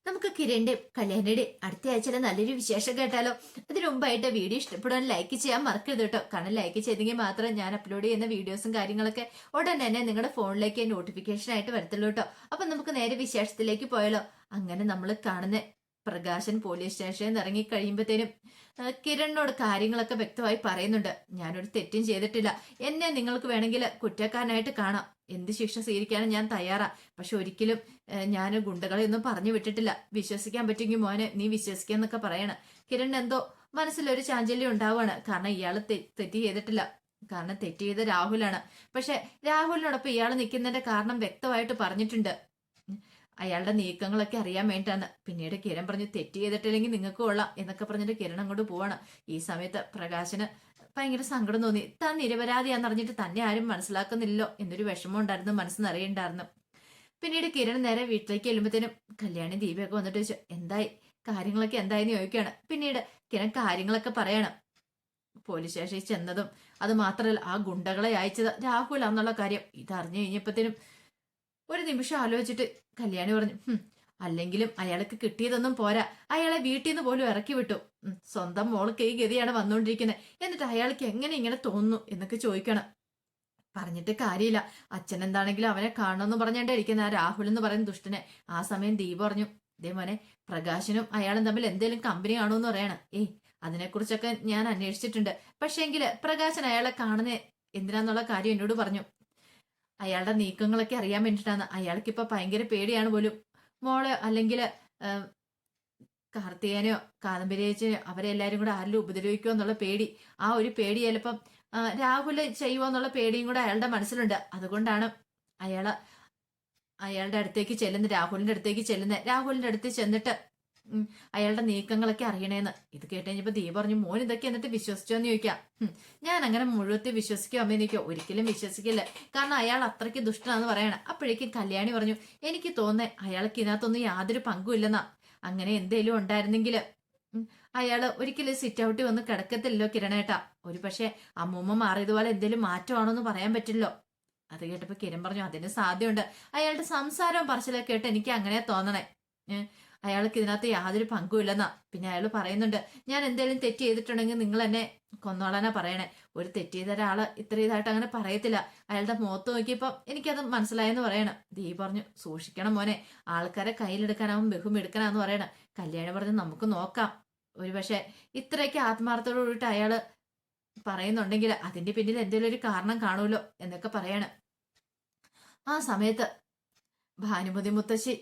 നമുക്ക് കിരണിന്റെ കല്യാണിയുടെ അടുത്ത ആഴ്ചയിലെ നല്ലൊരു വിശേഷം കേട്ടാലോ. അതിനു മുമ്പായിട്ട് വീഡിയോ ഇഷ്ടപ്പെടാൻ ലൈക്ക് ചെയ്യാൻ മറക്കരുത് കേട്ടോ. കാരണം ലൈക്ക് ചെയ്തെങ്കിൽ മാത്രമേ ഞാൻ അപ്ലോഡ് ചെയ്യുന്ന വീഡിയോസും കാര്യങ്ങളൊക്കെ ഉടൻ തന്നെ നിങ്ങളുടെ ഫോണിലേക്ക് നോട്ടിഫിക്കേഷൻ ആയിട്ട് വരത്തുള്ളൂ കേട്ടോ. അപ്പൊ നമുക്ക് നേരെ വിശേഷത്തിലേക്ക് പോയാലോ. അങ്ങനെ നമ്മൾ കാണുന്ന പ്രകാശൻ പോലീസ് സ്റ്റേഷനിൽ നിന്ന് ഇറങ്ങി കഴിയുമ്പോഴത്തേനും കിരണിനോട് കാര്യങ്ങളൊക്കെ വ്യക്തമായി പറയുന്നുണ്ട്. ഞാനൊരു തെറ്റും ചെയ്തിട്ടില്ല, എന്നെ നിങ്ങൾക്ക് വേണമെങ്കിൽ കുറ്റക്കാരനായിട്ട് കാണാം, എന്ത് ശിക്ഷ സ്വീകരിക്കാനും ഞാൻ തയ്യാറാ. പക്ഷെ ഒരിക്കലും ഞാൻ ഗുണ്ടകളെ ഒന്നും പറഞ്ഞു വിട്ടിട്ടില്ല, വിശ്വസിക്കാൻ പറ്റുമെങ്കിൽ മോനെ നീ വിശ്വസിക്കാന്നൊക്കെ പറയണം. കിരൺ എന്തോ മനസ്സിലൊരു ചാഞ്ചല്യം ഉണ്ടാവുകയാണ്. കാരണം ഇയാൾ തെറ്റ് ചെയ്തിട്ടില്ല, കാരണം തെറ്റ് ചെയ്ത രാഹുലാണ്. പക്ഷെ രാഹുലിനോടൊപ്പം ഇയാൾ നിൽക്കുന്നതിന്റെ കാരണം വ്യക്തമായിട്ട് പറഞ്ഞിട്ടുണ്ട്, അയാളുടെ നീക്കങ്ങളൊക്കെ അറിയാൻ വേണ്ടിട്ടാണ്. പിന്നീട് കിരൺ പറഞ്ഞു തെറ്റ് ചെയ്തിട്ടില്ലെങ്കിൽ നിങ്ങൾക്ക് കൊള്ളാം എന്നൊക്കെ പറഞ്ഞിട്ട് കിരൺ അങ്ങോട്ട് പോവാണ്. ഈ സമയത്ത് പ്രകാശന് ഭയങ്കര സങ്കടം തോന്നി. താൻ നിരപരാധിയാന്ന് അറിഞ്ഞിട്ട് തന്നെ ആരും മനസ്സിലാക്കുന്നില്ലല്ലോ എന്നൊരു വിഷമം ഉണ്ടായിരുന്നു, മനസ്സിനറിയുണ്ടായിരുന്നു. പിന്നീട് കിരൺ നേരെ വീട്ടിലേക്ക് ചെല്ലുമ്പോഴത്തേനും കല്യാണി ദീപയൊക്കെ വന്നിട്ട് ചോദിച്ചു എന്തായി, കാര്യങ്ങളൊക്കെ എന്തായെന്ന് ചോദിക്കുകയാണ്. പിന്നീട് കിരൺ കാര്യങ്ങളൊക്കെ പറയണം. പോലീസ് സ്റ്റേഷനിൽ ചെന്നതും അത് മാത്രമല്ല ആ ഗുണ്ടകളെ അയച്ചത് രാഹുലാന്നുള്ള കാര്യം ഇതറിഞ്ഞു കഴിഞ്ഞപ്പോഴത്തേനും ഒരു നിമിഷം ആലോചിച്ചിട്ട് കല്യാണി പറഞ്ഞു, അല്ലെങ്കിലും അയാൾക്ക് കിട്ടിയതൊന്നും പോരാ, അയാളെ വീട്ടിൽ നിന്ന് പോലും ഇറക്കി വിട്ടു. സ്വന്തം മോൾക്ക് ഈ ഗതിയാണ് വന്നുകൊണ്ടിരിക്കുന്നത്, എന്നിട്ട് അയാൾക്ക് എങ്ങനെ ഇങ്ങനെ തോന്നുന്നു എന്നൊക്കെ ചോദിക്കണം. പറഞ്ഞിട്ട് കാര്യമില്ല, അച്ഛൻ എന്താണെങ്കിലും അവനെ കാണണമെന്ന് പറഞ്ഞാണ്ടേ ഇരിക്കുന്ന ആ രാഹുൽ എന്ന് പറയുന്ന ദുഷ്ടനെ. ആ സമയം ദീപ പറഞ്ഞു, ഇതേ മോനെ പ്രകാശനും അയാളും തമ്മിൽ എന്തെങ്കിലും കമ്പനി കാണുമോ എന്ന് പറയണം. അതിനെക്കുറിച്ചൊക്കെ ഞാൻ അന്വേഷിച്ചിട്ടുണ്ട്, പക്ഷേങ്കില് പ്രകാശൻ അയാളെ കാണുന്ന എന്തിനാന്നുള്ള കാര്യം എന്നോട് പറഞ്ഞു. അയാളുടെ നീക്കങ്ങളൊക്കെ അറിയാൻ വേണ്ടിയിട്ടാണ്. അയാൾക്കിപ്പോ ഭയങ്കര പേടിയാണ് പോലും മോള് അല്ലെങ്കിൽ കാർത്തികേനോ കാദംബരിയേച്ചനോ അവരെല്ലാരും കൂടെ ആരിലും ഉപദ്രവിക്കുമോ എന്നുള്ള പേടി. ആ ഒരു പേടി ചിലപ്പം രാഹുല് ചെയ്യുമോ എന്നുള്ള പേടിയും കൂടെ അയാളുടെ മനസ്സിലുണ്ട്. അതുകൊണ്ടാണ് അയാളുടെ അടുത്തേക്ക് ചെല്ലുന്നത്, രാഹുലിന്റെ അടുത്ത് ചെന്നിട്ട് അയാളുടെ നീക്കങ്ങളൊക്കെ അറിയണേന്ന്. ഇത് കേട്ട് കഴിഞ്ഞപ്പോ ദീപ പറഞ്ഞു, മോൻ ഇതൊക്കെ എന്നിട്ട് വിശ്വസിച്ചോന്ന് ചോദിക്കാം. ഞാൻ അങ്ങനെ മുഴുവത്തി വിശ്വസിക്കോ അമ്മ നിൽക്കോ, ഒരിക്കലും വിശ്വസിക്കില്ല, കാരണം അയാൾ അത്രയ്ക്ക് ദുഷ്ടനാന്ന് പറയണം. അപ്പോഴേക്കും കല്യാണി പറഞ്ഞു, എനിക്ക് തോന്നേ അയാൾക്ക് ഇതിനകത്തൊന്നും യാതൊരു പങ്കുമില്ലെന്നാ. അങ്ങനെ എന്തേലും ഉണ്ടായിരുന്നെങ്കിൽ അയാള് ഒരിക്കലും സിറ്റ് ഔട്ടിൽ വന്ന് കിടക്കത്തില്ലല്ലോ കിരണേട്ടാ. ഒരു പക്ഷെ അമ്മൂമ്മ മാറിയതുപോലെ എന്തേലും മാറ്റമാണോന്ന് പറയാൻ പറ്റില്ലോ. അത് കേട്ടപ്പോ കിരൺ പറഞ്ഞു, അതിന് സാധ്യതയുണ്ട്, അയാളുടെ സംസാരവും പറച്ചിലൊക്കെ കേട്ട് എനിക്ക് അങ്ങനെ തോന്നണേ, അയാൾക്ക് ഇതിനകത്ത് യാതൊരു പങ്കുമില്ലെന്നാ. പിന്നെ അയാൾ പറയുന്നുണ്ട്, ഞാൻ എന്തെങ്കിലും തെറ്റ് ചെയ്തിട്ടുണ്ടെങ്കിൽ നിങ്ങൾ എന്നെ കൊന്നോളാനാ പറയണേ. ഒരു തെറ്റ് ചെയ്ത ഒരാള് ഇത്ര ഇതായിട്ട് അങ്ങനെ പറയത്തില്ല. അയാളുടെ മുഖത്ത് നോക്കിയപ്പോ എനിക്കത് മനസ്സിലായെന്ന് പറയണം. ദീപ പറഞ്ഞു, സൂക്ഷിക്കണം മോനെ, ആൾക്കാരെ കയ്യിലെടുക്കാനാവും ബഹും എടുക്കാനാന്ന് പറയണം. കല്യാണി പറഞ്ഞു, നമുക്ക് നോക്കാം, ഒരു പക്ഷെ ഇത്രയൊക്കെ ആത്മാർത്ഥത്തോടു കൂടിയിട്ട് അയാള് പറയുന്നുണ്ടെങ്കിൽ അതിന്റെ പിന്നിൽ എന്തെങ്കിലും ഒരു കാരണം കാണുമല്ലോ എന്നൊക്കെ പറയാണ്. ആ സമയത്ത് ഭാനുമതി മുത്തശ്ശി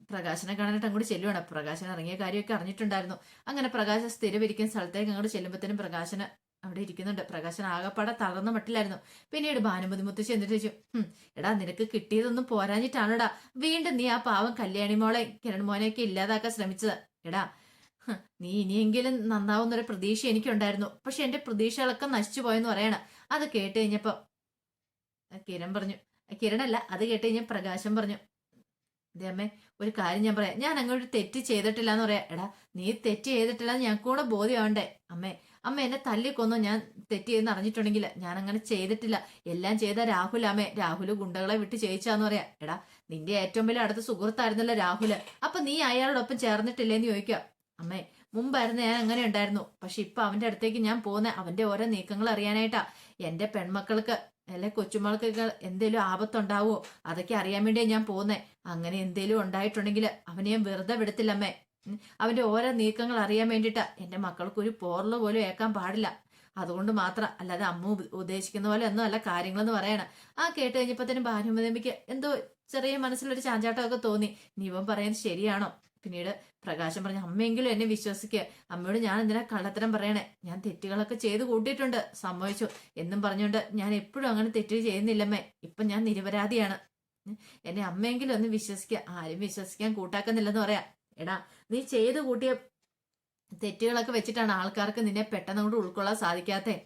പ്രകാശനെ കാണാനായിട്ട് അങ്ങോട്ട് ചെല്ലുവാണ്. പ്രകാശൻ ഇറങ്ങിയ കാര്യമൊക്കെ അറിഞ്ഞിട്ടുണ്ടായിരുന്നു. അങ്ങനെ പ്രകാശൻ സ്ഥിരമിരിക്കുന്ന സ്ഥലത്തേക്ക് അങ്ങോട്ട് ചെല്ലുമ്പോഴത്തേനും പ്രകാശന് അവിടെ ഇരിക്കുന്നുണ്ട്. പ്രകാശൻ ആകെപ്പാടെ തളർന്ന മട്ടിലായിരുന്നു. പിന്നീട് ഭാനുമതി മുത്തശ്ശി എന്നിട്ട് ചോദിച്ചു, എടാ നിനക്ക് കിട്ടിയതൊന്നും പോരാഞ്ഞിട്ടാണോടാ വീണ്ടും നീ ആ പാവം കല്യാണി മോളെ കിരൺ മോനെയൊക്കെ ഇല്ലാതാക്കാൻ ശ്രമിച്ചത്. എടാ നീ ഇനിയെങ്കിലും നന്നാവുന്നൊരു പ്രതീക്ഷ എനിക്കുണ്ടായിരുന്നു, പക്ഷെ എന്റെ പ്രതീക്ഷകളൊക്കെ നശിച്ചു പോയെന്ന് പറയണം. അത് കേട്ട് കഴിഞ്ഞപ്പോ കിരൺ പറഞ്ഞു, കിരണല്ല, അത് കേട്ട് കഴിഞ്ഞ പ്രകാശം പറഞ്ഞു, അതെ അമ്മേ, ഒരു കാര്യം ഞാൻ പറയാം, ഞാൻ അങ്ങോട്ട് തെറ്റ് ചെയ്തിട്ടില്ല എന്ന് പറയാം. എടാ നീ തെറ്റ് ചെയ്തിട്ടില്ല ഞങ്ങൾക്ക് കൂടെ ബോധ്യമാവണ്ടേ അമ്മേ. അമ്മ എന്നെ തല്ലിക്കൊന്നു ഞാൻ തെറ്റ് ചെയ്തെന്ന് അറിഞ്ഞിട്ടുണ്ടെങ്കിൽ ഞാൻ അങ്ങനെ ചെയ്തിട്ടില്ല, എല്ലാം ചെയ്ത രാഹുൽ രാഹുല് ഗുണ്ടകളെ വിട്ട് ചെയ്യിച്ചാന്ന് പറയാ. എടാ നിന്റെ ഏറ്റവും വലിയ അടുത്ത സുഹൃത്തായിരുന്നല്ലോ രാഹുല്, അപ്പൊ നീ അയാളോടൊപ്പം ചേർന്നിട്ടില്ലേന്ന് ചോദിക്കുക. അമ്മേ മുമ്പായിരുന്നു ഞാൻ അങ്ങനെ ഉണ്ടായിരുന്നു, പക്ഷെ ഇപ്പൊ അവന്റെ അടുത്തേക്ക് ഞാൻ പോകുന്ന അവന്റെ ഓരോ നീക്കങ്ങൾ അറിയാനായിട്ടാ. എന്റെ പെൺമക്കൾക്ക് അല്ലെ കൊച്ചുമക്കൾക്ക് എന്തേലും ആപത്തുണ്ടാവോ അതൊക്കെ അറിയാൻ വേണ്ടിയാ ഞാൻ പോകുന്നേ. അങ്ങനെ എന്തേലും ഉണ്ടായിട്ടുണ്ടെങ്കിൽ അവനെ ഞാൻ വെറുതെ വിടത്തില്ലമ്മേ. അവന്റെ ഓരോ നീക്കങ്ങൾ അറിയാൻ വേണ്ടിയിട്ടാ. എന്റെ മക്കൾക്ക് ഒരു പോറല് പോലും ഏക്കാൻ പാടില്ല, അതുകൊണ്ട് മാത്രം, അല്ലാതെ അമ്മ ഉദ്ദേശിക്കുന്ന പോലെ ഒന്നും അല്ല കാര്യങ്ങളെന്ന് പറയണം. ആ കേട്ട് കഴിഞ്ഞപ്പോ തന്നെ ഭാനുമതിക്ക് എന്തോ ചെറിയ മനസ്സിലൊരു ചാഞ്ചാട്ടമൊക്കെ തോന്നി. നീ ഇവൻ പറയുന്നത് ശരിയാണോ? പിന്നീട് പ്രകാശം പറഞ്ഞു, അമ്മയെങ്കിലും എന്നെ വിശ്വസിക്കുക, അമ്മയോട് ഞാൻ എന്തിനാ കള്ളത്തരം പറയണേ, ഞാൻ തെറ്റുകളൊക്കെ ചെയ്ത് കൂട്ടിയിട്ടുണ്ട്, സമ്മതിച്ചു എന്നും പറഞ്ഞുകൊണ്ട് ഞാൻ എപ്പോഴും അങ്ങനെ തെറ്റ് ചെയ്യുന്നില്ലമ്മേ, ഇപ്പൊ ഞാൻ നിരപരാധിയാണ്, എന്നെ അമ്മയെങ്കിലും ഒന്ന് വിശ്വസിക്കുക. ആരും വിശ്വസിക്കാൻ കൂട്ടാക്കുന്നില്ലെന്ന് പറയാ. എടാ നീ ചെയ്ത് കൂട്ടിയ തെറ്റുകളൊക്കെ വെച്ചിട്ടാണ് ആൾക്കാർക്ക് നിന്നെ പെട്ടെന്ന് കൊണ്ട് ഉൾക്കൊള്ളാൻ സാധിക്കാത്തേ.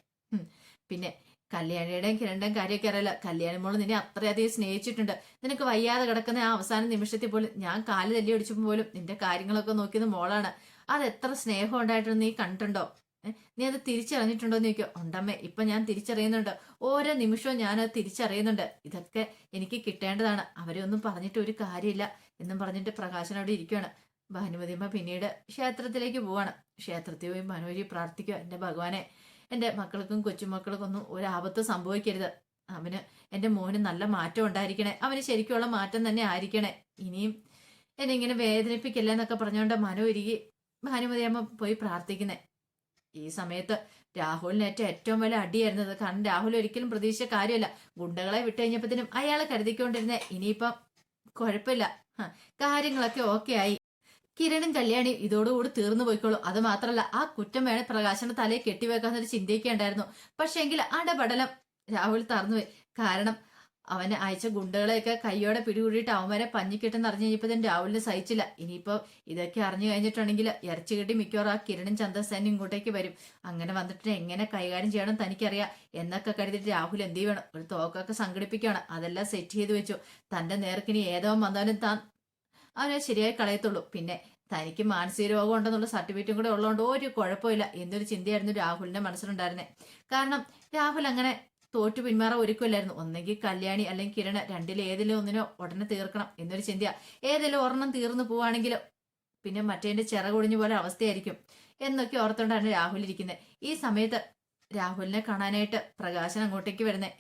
പിന്നെ കല്യാണിയുടെയും കിരണിന്റെയും കാര്യമൊക്കെ അറിയില്ല, കല്യാണി മോള് നിന്നെ അത്രയധികം സ്നേഹിച്ചിട്ടുണ്ട്. നിനക്ക് വയ്യാതെ കിടക്കുന്ന ആ അവസാന നിമിഷത്തിൽ പോലും ഞാൻ കാല് തല്ലി ഒടിച്ചപ്പോൾ പോലും നിന്റെ കാര്യങ്ങളൊക്കെ നോക്കിയത് മോളാണ്. അത് എത്ര സ്നേഹം ഉണ്ടായിട്ടൊന്നും നീ കണ്ടിട്ടുണ്ടോ? നീ അത് തിരിച്ചറിഞ്ഞിട്ടുണ്ടോ എന്ന് ചോദിക്കോ. ഉണ്ടമ്മേ, ഇപ്പൊ ഞാൻ തിരിച്ചറിയുന്നുണ്ട്, ഓരോ നിമിഷവും ഞാനത് തിരിച്ചറിയുന്നുണ്ട്. ഇതൊക്കെ എനിക്ക് കിട്ടേണ്ടതാണ്, അവരെ ഒന്നും പറഞ്ഞിട്ട് ഒരു കാര്യമില്ല എന്നും പറഞ്ഞിട്ട് പ്രകാശൻ അവിടെ ഇരിക്കുകയാണ്. ഭാനുമതിയമ്മ പിന്നീട് ക്ഷേത്രത്തിലേക്ക് പോവാണ്. ക്ഷേത്രത്തിൽ പോയി മനോഹരി പ്രാർത്ഥിക്കുക, എൻ്റെ ഭഗവാനെ, എൻ്റെ മക്കൾക്കും കൊച്ചുമക്കൾക്കും ഒന്നും ഒരാപത്ത് സംഭവിക്കരുത്. അവന് എൻ്റെ മോന് നല്ല മാറ്റം ഉണ്ടായിരിക്കണേ, അവന് ശരിക്കുള്ള മാറ്റം തന്നെ ആയിരിക്കണേ, ഇനിയും എന്നെ ഇങ്ങനെ വേദനിപ്പിക്കില്ല എന്നൊക്കെ പറഞ്ഞുകൊണ്ട് മനോഹരിക്ക് ഭാനുമതിയമ്മ പോയി പ്രാർത്ഥിക്കുന്നേ. ഈ സമയത്ത് രാഹുലിനേറ്റ ഏറ്റവും വലിയ അടിയായിരുന്നത്. കാരണം രാഹുൽ ഒരിക്കലും പ്രതീക്ഷിച്ച കാര്യമല്ല. ഗുണ്ടകളെ വിട്ടു കഴിഞ്ഞപ്പോഴത്തേനും അയാളെ കരുതിക്കൊണ്ടിരുന്നേ ഇനിയിപ്പം കുഴപ്പമില്ല, കാര്യങ്ങളൊക്കെ ഓക്കെ ആയി, കിരണും കല്യാണി ഇതോടുകൂടി തീർന്നു പോയിക്കോളൂ. അത് മാത്രല്ല ആ കുറ്റം വേണേ പ്രകാശന്റെ തലയെ കെട്ടിവെക്കാന്നൊരു ചിന്തയൊക്കെ ഉണ്ടായിരുന്നു. പക്ഷെ എങ്കിൽ അടപടലം രാഹുൽ തറന്നുപോയി. കാരണം അവനെ അയച്ച ഗുണ്ടകളെയൊക്കെ കൈയോടെ പിടികൂടിയിട്ട് അവന്മാരെ പഞ്ഞിക്കിട്ടെന്ന് അറിഞ്ഞു കഴിഞ്ഞപ്പോൾ രാഹുലിന് സഹിച്ചില്ല. ഇനിയിപ്പോ ഇതൊക്കെ അറിഞ്ഞു കഴിഞ്ഞിട്ടുണ്ടെങ്കിൽ ഇറച്ചി കിട്ടി മിക്കവാറും ആ കിരണും ചന്ദ്രസേനും ഇങ്ങോട്ടേക്ക് വരും. അങ്ങനെ വന്നിട്ട് എങ്ങനെ കൈകാര്യം ചെയ്യണം തനിക്കറിയാം എന്നൊക്കെ കരുതിയിട്ട് രാഹുൽ എന്ത് ചെയ്യണം, ഒരു തോക്കൊക്കെ സംഘടിപ്പിക്കുകയാണ്. അതെല്ലാം സെറ്റ് ചെയ്ത് വെച്ചു. തന്റെ നേർക്കിനി ഏതോ വന്നാലും താൻ അവനെ ശരിയായി കളയത്തുള്ളൂ. പിന്നെ തനിക്ക് മാനസിക രോഗം ഉണ്ടെന്നുള്ള സർട്ടിഫിക്കറ്റും കൂടെ ഉള്ളതുകൊണ്ട് ഒരു കുഴപ്പമില്ല എന്നൊരു ചിന്തയായിരുന്നു രാഹുലിന്റെ മനസ്സിലുണ്ടായിരുന്നത്. കാരണം രാഹുൽ അങ്ങനെ തോറ്റു പിന്മാറാൻ ഒരുക്കമില്ലായിരുന്നു. ഒന്നെങ്കിൽ കല്യാണി അല്ലെങ്കിൽ കിരൺ, രണ്ടിലേതിലും ഒന്നിനോ ഉടനെ തീർക്കണം എന്നൊരു ചിന്തയാ. ഏതെങ്കിലും ഒരെണ്ണം തീർന്നു പോവാണെങ്കിൽ പിന്നെ മറ്റേന്റെ ചിറകൊടിഞ്ഞു പോലെ അവസ്ഥയായിരിക്കും എന്നൊക്കെ ഓർത്തോണ്ടാണ് രാഹുൽ ഇരിക്കുന്നത്. ഈ സമയത്ത് രാഹുലിനെ കാണാനായിട്ട് പ്രകാശൻ അങ്ങോട്ടേക്ക് വരുന്നേ.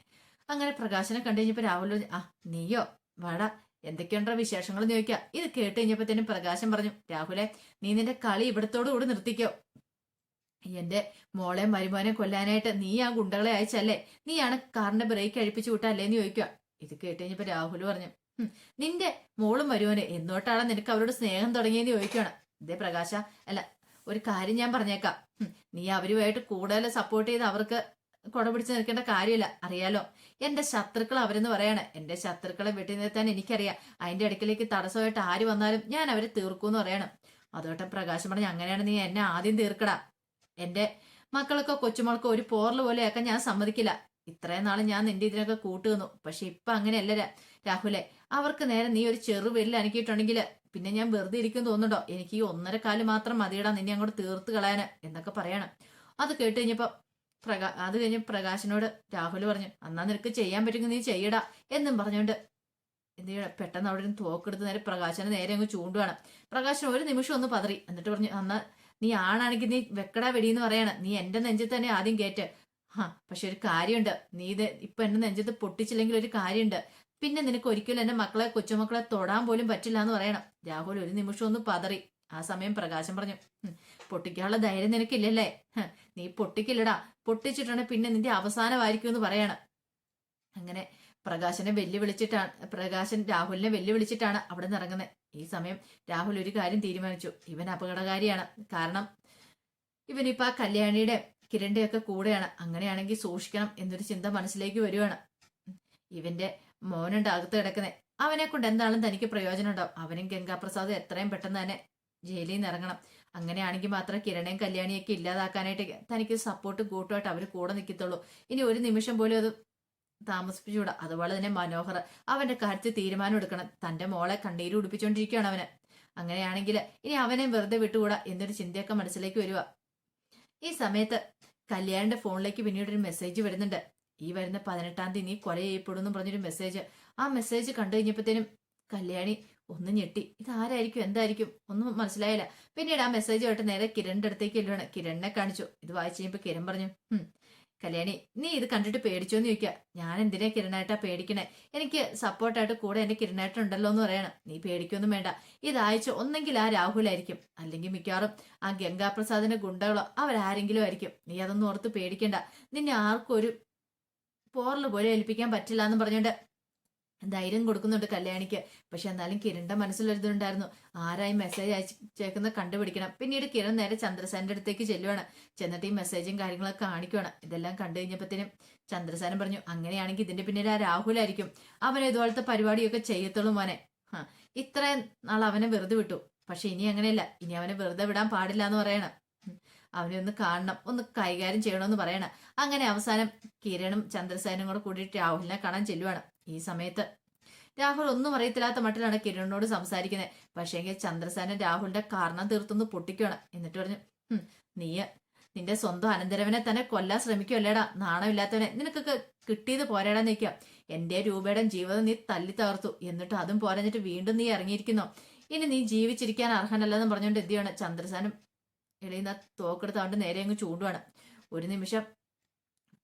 അങ്ങനെ പ്രകാശനെ കണ്ടു കഴിഞ്ഞപ്പോ രാഹുൽ, ആ നീയോ വാടാ, എന്തൊക്കെയുണ്ടോ വിശേഷങ്ങൾ ചോദിക്കുക. ഇത് കേട്ട് കഴിഞ്ഞപ്പോഴത്തേനും പ്രകാശൻ പറഞ്ഞു, രാഹുലെ, നീ നിന്റെ കളി ഇവിടത്തോടു കൂടി നിർത്തിക്കോ. എന്റെ മോളെ മരുമോനെ കൊല്ലാനായിട്ട് നീ ആ ഗുണ്ടകളെ അയച്ചല്ലേ, നീയാണ് കാറിന്റെ ബ്രേക്ക് അഴിപ്പിച്ചു വിട്ടല്ലേന്ന് ചോദിക്കുക. ഇത് കേട്ട് കഴിഞ്ഞപ്പോ രാഹുൽ പറഞ്ഞു, നിന്റെ മോളും മരുമോനെ എന്നോട്ടാണ് നിനക്ക് അവരോട് സ്നേഹം തുടങ്ങിയെന്ന് ചോദിക്കുകയാണ്. ഇതേ പ്രകാശ, അല്ല ഒരു കാര്യം ഞാൻ പറഞ്ഞേക്കാം, നീ അവരുമായിട്ട് കൂടുതൽ സപ്പോർട്ട് ചെയ്ത് അവർക്ക് കൊട പിടിച്ച് നിൽക്കേണ്ട കാര്യമില്ല, അറിയാലോ. എന്റെ ശത്രുക്കൾ അവരെന്ന് പറയാണ്. എന്റെ ശത്രുക്കളെ വെട്ടി നിർത്താൻ എനിക്കറിയാം. അതിന്റെ അടുക്കലേക്ക് തടസ്സമായിട്ട് ആര് വന്നാലും ഞാൻ അവരെ തീർക്കൂന്ന് പറയണം. അതോട്ടെ പ്രകാശം പറഞ്ഞു, അങ്ങനെയാണ് നീ എന്നെ ആദ്യം തീർക്കടാ. എന്റെ മക്കളൊക്കെ കൊച്ചുമക്കൾക്കോ ഒരു പോറൽ പോലെയാക്കാൻ ഞാൻ സമ്മതിക്കില്ല. ഇത്രയും നാളെ ഞാൻ നിന്റെ ഇതിനൊക്കെ കൂട്ടുന്നു. പക്ഷെ ഇപ്പൊ അങ്ങനെയല്ല രാഹുലെ. അവർക്ക് നേരെ നീ ഒരു ചെറു വെല്ല് അനക്കിയിട്ടുണ്ടെങ്കിൽ പിന്നെ ഞാൻ വെറുതെ ഇരിക്കും തോന്നുന്നുണ്ടോ? എനിക്ക് ഈ 1.25 മാത്രം മതിയിടാ നിന്നെ അങ്ങോട്ട് തീർത്ത് കളയാന് എന്നൊക്കെ പറയണം. അത് കേട്ട് കഴിഞ്ഞപ്പോ അത് കഴിഞ്ഞ് പ്രകാശനോട് രാഹുൽ പറഞ്ഞു, എന്നാ നിനക്ക് ചെയ്യാൻ പറ്റുമെങ്കിൽ നീ ചെയ്യടാ എന്നും പറഞ്ഞുകൊണ്ട് എന്ത് ചെയ്യണം, പെട്ടെന്ന് അവിടെ നിന്ന് തോക്കെടുത്ത് നേരെ പ്രകാശനെ നേരെ അങ്ങ് ചൂണ്ടുവാണ്. പ്രകാശൻ ഒരു നിമിഷം ഒന്ന് പതറി. എന്നിട്ട് പറഞ്ഞു, എന്നാ നീ ആണാണെങ്കിൽ നീ വെക്കടാ വെടിയെന്ന് പറയണം. നീ എന്റെ നെഞ്ചത്ത് തന്നെ ആദ്യം കേറ്റ്. പക്ഷെ ഒരു കാര്യമുണ്ട്, നീ ഇത് ഇപ്പൊ എന്റെ നെഞ്ചത്ത് പൊട്ടിച്ചില്ലെങ്കിൽ ഒരു കാര്യമുണ്ട്, പിന്നെ നിനക്ക് ഒരിക്കലും എന്റെ മക്കളെ കൊച്ചുമക്കളെ തൊടാൻ പോലും പറ്റില്ല എന്ന് പറയണം. രാഹുൽ ഒരു നിമിഷം ഒന്ന് പതറി. ആ സമയം പ്രകാശം പറഞ്ഞു, പൊട്ടിക്കാനുള്ള ധൈര്യം നിനക്കില്ലല്ലേ? നീ പൊട്ടിക്കില്ലടാ, പൊട്ടിച്ചിട്ടുണ്ടെങ്കിൽ പിന്നെ നിന്റെ അവസാനമായിരിക്കും എന്ന് പറയണം. അങ്ങനെ പ്രകാശൻ രാഹുലിനെ വെല്ലുവിളിച്ചിട്ടാണ് അവിടെ നിന്ന് ഇറങ്ങുന്നത്. ഈ സമയം രാഹുൽ ഒരു കാര്യം തീരുമാനിച്ചു, ഇവൻ അപകടകാരിയാണ്. കാരണം ഇവനിപ്പോ ആ കല്യാണിയുടെ കിരണിന്റെ ഒക്കെ കൂടെയാണ്. അങ്ങനെയാണെങ്കിൽ സൂക്ഷിക്കണം എന്നൊരു ചിന്ത മനസ്സിലേക്ക് വരുവാണ്. ഇവന്റെ മോനുണ്ട് അകത്ത് കിടക്കുന്നത്, അവനെ കൊണ്ട് എന്താണെങ്കിലും തനിക്ക് പ്രയോജനം ഉണ്ടാവും. അവനും ഗംഗാപ്രസാദും എത്രയും പെട്ടെന്ന് തന്നെ ജയിലിൽ നിന്ന് ഇറങ്ങണം. അങ്ങനെയാണെങ്കിൽ മാത്രമേ കിരണയും കല്യാണിയൊക്കെ ഇല്ലാതാക്കാനായിട്ട് തനിക്ക് സപ്പോർട്ട് കൂട്ടുമായിട്ട് അവർ കൂടെ നിൽക്കത്തുള്ളൂ. ഇനി ഒരു നിമിഷം പോലും അത് താമസിപ്പിച്ചുകൂടാ. അതുപോലെ തന്നെ മനോഹർ അവന്റെ കാര്യത്തിൽ തീരുമാനം എടുക്കണം. തന്റെ മോളെ കണ്ണീര് ഉടുപ്പിച്ചോണ്ടിരിക്കുകയാണ് അവന്. അങ്ങനെയാണെങ്കിൽ ഇനി അവനെ വെറുതെ വിട്ടുകൂടാ എന്നൊരു ചിന്തയൊക്കെ മനസ്സിലേക്ക് വരിക. ഈ സമയത്ത് കല്യാണിന്റെ ഫോണിലേക്ക് പിന്നീട് ഒരു മെസ്സേജ് വരുന്നുണ്ട്. ഈ വരുന്ന 18-ാം തീയതി നീ കൊല ചെയ്യപ്പെടുന്നു പറഞ്ഞൊരു മെസ്സേജ്. ആ മെസ്സേജ് കണ്ടു കഴിഞ്ഞപ്പോഴത്തേനും കല്യാണി ഒന്ന് ഞെട്ടി. ഇതാരായിരിക്കും, എന്തായിരിക്കും ഒന്നും മനസ്സിലായില്ല. പിന്നീട് ആ മെസ്സേജ് ആയിട്ട് നേരെ കിരണിന്റെ അടുത്തേക്ക് ചെല്ലുവാണ്. കിരണിനെ കാണിച്ചു. ഇത് വായിച്ചു കഴിഞ്ഞപ്പോൾ കിരൺ പറഞ്ഞു, കല്യാണി നീ ഇത് കണ്ടിട്ട് പേടിച്ചോന്ന് ചോദിക്കുക. ഞാൻ എന്തിനാ കിരണായിട്ടാ പേടിക്കണേ? എനിക്ക് സപ്പോർട്ടായിട്ട് കൂടെ എന്റെ കിരണായിട്ടുണ്ടല്ലോ എന്ന് പറയണം. നീ പേടിക്കൊന്നും വേണ്ട. ഇതയച്ചു ഒന്നെങ്കിൽ ആ രാഹുലായിരിക്കും, അല്ലെങ്കിൽ മിക്കവാറും ആ ഗംഗാപ്രസാദിന്റെ ഗുണ്ടകളോ അവരാരെങ്കിലും ആയിരിക്കും. നീ അതൊന്നും ഓർത്ത് പേടിക്കണ്ട. നിന്നെ ആർക്കും ഒരു പോറൽ പോലെ ഏൽപ്പിക്കാൻ പറ്റില്ല എന്ന് പറഞ്ഞുകൊണ്ട് ധൈര്യം കൊടുക്കുന്നുണ്ട് കല്യാണിക്ക്. പക്ഷെ എന്നാലും കിരണിന്റെ മനസ്സിലൊരിതുണ്ടായിരുന്നു, ആരായി മെസ്സേജ് അയച്ചേക്കുന്നത് കണ്ടുപിടിക്കണം. പിന്നീട് കിരൺ നേരെ ചന്ദ്രസേനന്റെ അടുത്തേക്ക് ചെല്ലുവാണ്. ചെന്നിട്ട് ഈ മെസ്സേജും കാര്യങ്ങളൊക്കെ കാണിക്കുവാണ്. ഇതെല്ലാം കണ്ടു കഴിഞ്ഞപ്പോഴത്തേനും ചന്ദ്രസേനൻ പറഞ്ഞു, അങ്ങനെയാണെങ്കിൽ ഇതിന്റെ പിന്നിൽ ആ രാഹുലായിരിക്കും. അവനെ ഇതുപോലത്തെ പരിപാടിയൊക്കെ ചെയ്യത്തുള്ളൂ മോനെ. ഇത്രയും നാൾ അവനെ വെറുതെ വിട്ടു, പക്ഷെ ഇനി അങ്ങനെയല്ല. ഇനി അവനെ വെറുതെ വിടാൻ പാടില്ല എന്ന് പറയണം. അവനെ ഒന്ന് കാണണം, ഒന്ന് കൈകാര്യം ചെയ്യണമെന്ന് പറയണം. അങ്ങനെ അവസാനം കിരണും ചന്ദ്രസേനും കൂടെ കൂടിയിട്ട് രാഹുലിനെ കാണാൻ ചെല്ലുവാണ്. ഈ സമയത്ത് രാഹുൽ ഒന്നും അറിയത്തില്ലാത്ത മട്ടിലാണ് കിരണിനോട് സംസാരിക്കുന്നത്. പക്ഷേങ്കിൽ ചന്ദ്രസേനൻ രാഹുലിന്റെ കാരണം തീർത്തൊന്ന് പൊട്ടിക്കുവാണ്. എന്നിട്ട് പറഞ്ഞു, നീ നിന്റെ സ്വന്തം അനന്തരവനെ തന്നെ കൊല്ലാൻ ശ്രമിക്കുമല്ലേടാ, നാണമില്ലാത്തവനെ. നിനക്കൊക്കെ കിട്ടിയത് പോരാടാൻ നിൽക്കുക. എന്റെ രൂപയുടെ ജീവിതം നീ തല്ലി തകർത്തു, എന്നിട്ട് അതും പോരാഞ്ഞിട്ട് വീണ്ടും നീ ഇറങ്ങിയിരിക്കുന്നു. ഇനി നീ ജീവിച്ചിരിക്കാൻ അർഹനല്ലെന്ന് പറഞ്ഞുകൊണ്ട് എന്ത് ചെയ്യണം, ചന്ദ്രസാനും ഇളയുന്ന തോക്കെടുത്ത് അവന്റെ നേരെ അങ്ങ് ചൂണ്ടുവാണ്. ഒരു നിമിഷം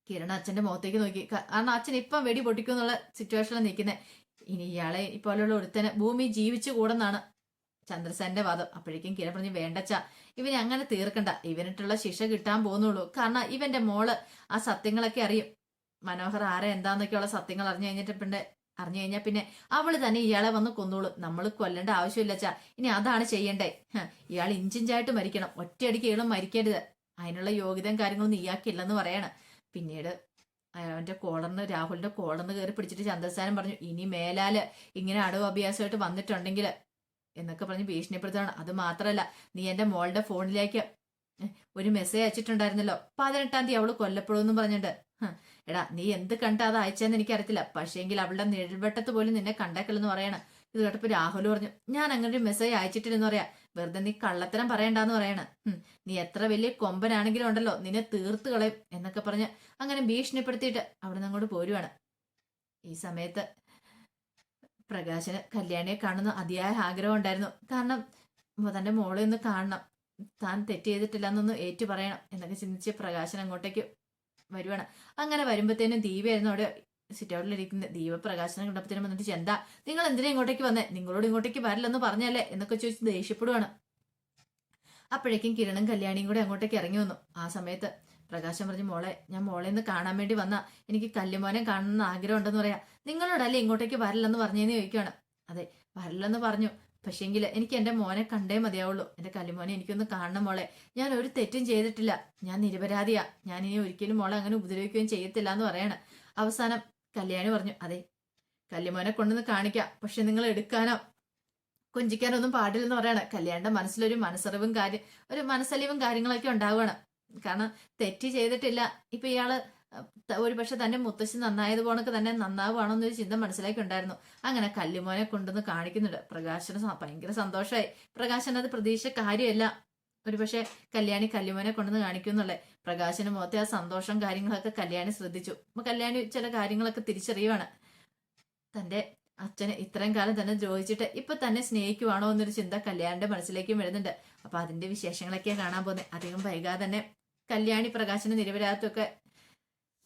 കിരൺ അച്ഛന്റെ മുഖത്തേക്ക് നോക്കി. കാരണം അച്ഛൻ ഇപ്പം വെടി പൊട്ടിക്കും എന്നുള്ള സിറ്റുവേഷനിൽ നിൽക്കുന്നത്. ഇനി ഇയാളെ ഇപ്പോലുള്ള ഒരുത്തനെ ഭൂമി ജീവിച്ചു കൂടെന്നാണ് ചന്ദ്രസേന്റെ വാദം. അപ്പോഴേക്കും കിരൺ പറഞ്ഞു, വേണ്ടച്ചാ ഇവനെ അങ്ങനെ തീർക്കണ്ട, ഇവനിട്ടുള്ള ശിക്ഷ കിട്ടാൻ പോകുന്നുള്ളൂ. കാരണം ഇവന്റെ മോള് ആ സത്യങ്ങളൊക്കെ അറിയും. മനോഹർ ആരെ എന്താന്നൊക്കെയുള്ള സത്യങ്ങൾ അറിഞ്ഞു കഴിഞ്ഞാൽ പിന്നെ അവള് തന്നെ ഇയാളെ വന്ന് കൊന്നോളും. നമ്മൾ കൊല്ലേണ്ട ആവശ്യമില്ലച്ചാ. ഇനി അതാണ് ചെയ്യണ്ടേ. ഇയാൾ ഇഞ്ചിഞ്ചായിട്ട് മരിക്കണം, ഒറ്റയടിക്ക് ഇയാളും മരിക്കരുത്. അതിനുള്ള യോഗ്യതയും കാര്യങ്ങളൊന്നും ഇയാൾക്കില്ലെന്ന് പറയണം. പിന്നീട് അവന്റെ കോളറിന്, രാഹുലിന്റെ കോളറിന് കയറി പിടിച്ചിട്ട് ചന്ദ്രസേനൻ പറഞ്ഞു, ഇനി മേലാല് ഇങ്ങനെ അടവ് അഭ്യാസമായിട്ട് വന്നിട്ടുണ്ടെങ്കിൽ എന്നൊക്കെ പറഞ്ഞ് ഭീഷണിപ്പെടുത്താണ്. അത് മാത്രല്ല, നീ എന്റെ മോളുടെ ഫോണിലേക്ക് ഒരു മെസ്സേജ് അയച്ചിട്ടുണ്ടായിരുന്നല്ലോ, 18-ാം തീയതി അവള് കൊല്ലപ്പെടുമെന്നും പറഞ്ഞിട്ട്. എടാ നീ എന്ത് കണ്ടാ അത് അയച്ചെന്ന് എനിക്കറിയത്തില്ല, പക്ഷേങ്കിൽ അവളുടെ നിഴൽവട്ടത്ത് പോലും നിന്നെ കണ്ടേക്കല്ലെന്ന് പറയണം. ഇത് കേട്ടപ്പോ രാഹുൽ പറഞ്ഞു, ഞാൻ അങ്ങനെ ഒരു മെസ്സേജ് അയച്ചിട്ടില്ലെന്ന് പറയാ, വെറുതെ നീ കള്ളത്തരം പറയണ്ടെന്ന് പറയണ. നീ എത്ര വലിയ കൊമ്പനാണെങ്കിലും ഉണ്ടല്ലോ, നിന്നെ തീർത്ത് കളയും എന്നൊക്കെ പറഞ്ഞ് അങ്ങനെ ഭീഷണിപ്പെടുത്തിയിട്ട് അവിടെ നിന്ന് അങ്ങോട്ട് പോരുവാണ്. ഈ സമയത്ത് പ്രകാശന് കല്യാണിയെ കാണുന്ന അതിയായ ആഗ്രഹം ഉണ്ടായിരുന്നു. കാരണം തന്റെ മോളെ ഒന്ന് കാണണം, താൻ തെറ്റ് ചെയ്തിട്ടില്ല എന്നൊന്ന് ഏറ്റു പറയണം എന്നൊക്കെ ചിന്തിച്ച് പ്രകാശൻ അങ്ങോട്ടേക്ക് വരുവാണ്. അങ്ങനെ വരുമ്പോഴത്തേനും ദീപയായിരുന്നു അവിടെ സിറ്റൗട്ടിലിരിക്കുന്നത്. ദീപ പ്രകാശനം കണ്ടപ്പോഴത്തേനും വന്നിട്ട്, എന്താ നിങ്ങൾ എന്തിനാ ഇങ്ങോട്ടേക്ക് വന്നേ, നിങ്ങളോട് ഇങ്ങോട്ടേക്ക് വരില്ലെന്ന് പറഞ്ഞല്ലേ എന്നൊക്കെ ചോദിച്ച് ദേഷ്യപ്പെടുവാണ്. അപ്പോഴേക്കും കിരണും കല്യാണിയും കൂടെ അങ്ങോട്ടേക്ക് ഇറങ്ങി വന്നു. ആ സമയത്ത് പ്രകാശം പറഞ്ഞു, മോളെ ഞാൻ മോളെ ഒന്ന് കാണാൻ വേണ്ടി വന്നാ, എനിക്ക് കല്ലുമോനെ കാണണമെന്ന് ആഗ്രഹം ഉണ്ടെന്ന് പറയാ, നിങ്ങളോടല്ലേ ഇങ്ങോട്ടേക്ക് വരില്ലെന്ന് പറഞ്ഞേന്ന് ചോദിക്കുകയാണ്. അതെ വരില്ലെന്ന് പറഞ്ഞു, പക്ഷേങ്കിൽ എനിക്ക് എന്റെ മോനെ കണ്ടേ മതിയാവുള്ളൂ, എന്റെ കല്ലുമോനെ എനിക്കൊന്ന് കാണണം മോളെ, ഞാൻ ഒരു തെറ്റും ചെയ്തിട്ടില്ല, ഞാൻ നിരപരാധിയാ, ഞാൻ ഇനി ഒരിക്കലും മോളെ അങ്ങനെ ഉപദ്രവിക്കുകയും ചെയ്യത്തില്ല എന്ന് പറയാണ്. അവസാനം കല്യാണി പറഞ്ഞു, അതെ കല്ലുമോനെ കൊണ്ടുവന്ന് കാണിക്കാം, പക്ഷെ നിങ്ങൾ എടുക്കാനോ കൊഞ്ചിക്കാനൊന്നും പാടില്ലെന്ന് പറയാണ്. കല്യാണിന്റെ മനസ്സിലൊരു ഒരു മനസ്സലിവും കാര്യങ്ങളൊക്കെ ഉണ്ടാവുകയാണ്. കാരണം തെറ്റ് ചെയ്തിട്ടില്ല. ഇപ്പൊ ഇയാള് ഒരു പക്ഷെ തന്റെ മുത്തശ്ശി നന്നായതുപോലൊക്കെ തന്നെ നന്നാവുകയാണോ എന്നൊരു ചിന്ത മനസ്സിലാക്കി ഉണ്ടായിരുന്നു. അങ്ങനെ കല്ലുമോനെ കൊണ്ടുവന്ന് കാണിക്കുന്നുണ്ട്. പ്രകാശന് ഭയങ്കര സന്തോഷമായി. പ്രകാശൻ അത് പ്രതീക്ഷ കാര്യമല്ല, ഒരു പക്ഷെ കല്യാണി കല്ലുമോനെ കൊണ്ടുവന്ന് കാണിക്കുന്നുള്ളേ. പ്രകാശന് മുഖത്തെ ആ സന്തോഷം കാര്യങ്ങളൊക്കെ കല്യാണി ശ്രദ്ധിച്ചു. അപ്പൊ കല്യാണി ചില കാര്യങ്ങളൊക്കെ തിരിച്ചറിയുവാണ്. തന്റെ അച്ഛനെ ഇത്രയും കാലം തന്നെ ദ്രോഹിച്ചിട്ട് ഇപ്പൊ തന്നെ സ്നേഹിക്കുവാണോ എന്നൊരു ചിന്ത കല്യാണിന്റെ മനസ്സിലേക്കും വരുന്നുണ്ട്. അപ്പൊ അതിന്റെ വിശേഷങ്ങളൊക്കെയാണ് കാണാൻ പോകുന്നത്. അധികം വൈകാതെ തന്നെ കല്യാണി പ്രകാശന് നിരപരാധിത്വമൊക്കെ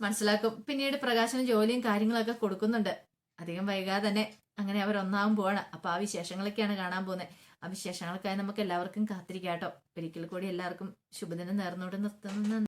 മനസ്സിലാക്കും. പിന്നീട് പ്രകാശന് ജോലിയും കാര്യങ്ങളൊക്കെ കൊടുക്കുന്നുണ്ട്. അധികം വൈകാതെ തന്നെ അങ്ങനെ അവർ ഒന്നാവും പോവാണ്. അപ്പൊ ആ വിശേഷങ്ങളൊക്കെയാണ് കാണാൻ പോകുന്നത്. ആ വിശേഷങ്ങൾക്കായി നമുക്ക് എല്ലാവർക്കും കാത്തിരിക്കാം കേട്ടോ. ഒരിക്കൽ കൂടി എല്ലാവർക്കും ശുഭദിനം നേർന്നുകൊണ്ട് നിർത്തുന്നു.